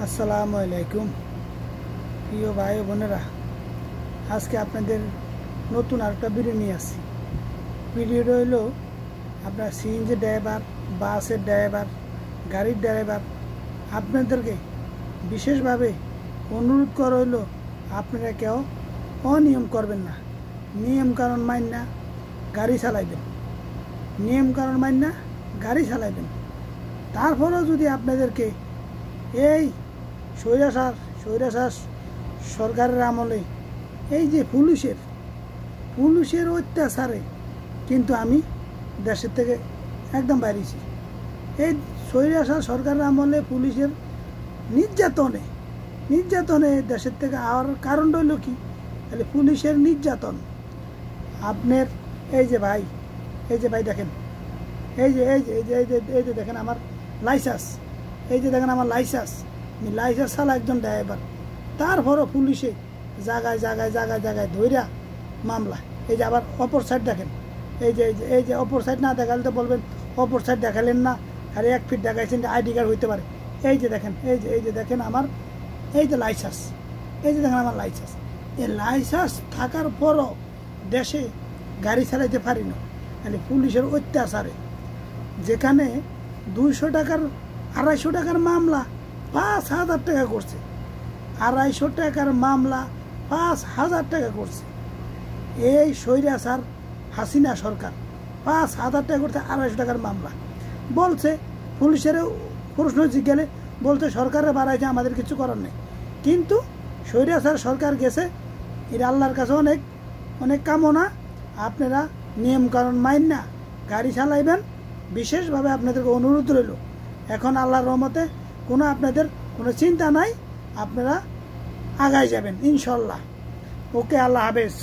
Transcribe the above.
আসসালামু আলাইকুম প্রিয় ভাই বোনেরা, আজকে আপনাদের নতুন আরেকটা ভিডিও নিয়ে আসছি। ভিডিওটা হলো আপনার সিএনজি ড্রাইভার, বাসের ড্রাইভার, গাড়ির ড্রাইভার, আপনাদেরকে বিশেষভাবে অনুরোধ করা হলো আপনারা কেউ অনিয়ম করবেন না, নিয়ম কানুন মাইন না গাড়ি চালাইবেন, নিয়ম কানুন মাইন না গাড়ি চালাইবেন। তারপরেও যদি আপনাদেরকে এই স্বৈরাচার সরকারের আমলে এই যে পুলিশের অত্যাচারে কিন্তু আমি দেশের থেকে একদম বাইরেছি। এই স্বৈরাচার সরকারের আমলে পুলিশের নির্যাতনে দেশের থেকে আওয়ার কারণটা হলো কি? তাহলে পুলিশের নির্যাতন। আপনার এই যে ভাই দেখেন, এই যে দেখেন আমার লাইসেন্স, আমি লাইসেন্স ছাড়া একজন ড্রাইভার। তারপরও পুলিশে জায়গায় ধইরা মামলা। এই যে আবার অপর সাইড দেখেন, এই যে অপর সাইড না দেখালে তো বলবেন অপর সাইড দেখালেন না, আর 1 ফিট দেখাইছেন যে আইডি কার্ড হইতে পারে। এই যে দেখেন আমার এই যে লাইসেন্স, দেখেন আমার লাইসেন্স। এই লাইসেন্স থাকার পরও দেশে গাড়ি চালাইতে পারি না। তাহলে পুলিশের অত্যাচারে যেখানে 200 টাকার 250 টাকার মামলা 5,000 টাকা করছে, 250 টাকার মামলা 5,000 টাকা করছে। এই স্বৈরাচার হাসিনা সরকার 5,000 টাকা করছে 250 টাকার মামলা। বলছে পুলিশের প্রশ্ন জিজ্ঞাসা বলছে সরকারে বাড়াইছে, আমাদের কিছু করার নেই। কিন্তু স্বৈরাচার সরকার গেছে, এটা আল্লাহর কাছে অনেক কামনা। আপনারা নিয়ম কানুন মাইন না গাড়ি চালাইবেন। বিশেষভাবে আপনাদেরকে অনুরোধ রইল, এখন আল্লাহর রহমতে আপনাদের কোনো চিন্তা নাই, আপনারা আগায় যাবেন ইনশাল্লাহ। ওকে, আল্লাহ হাফেজ।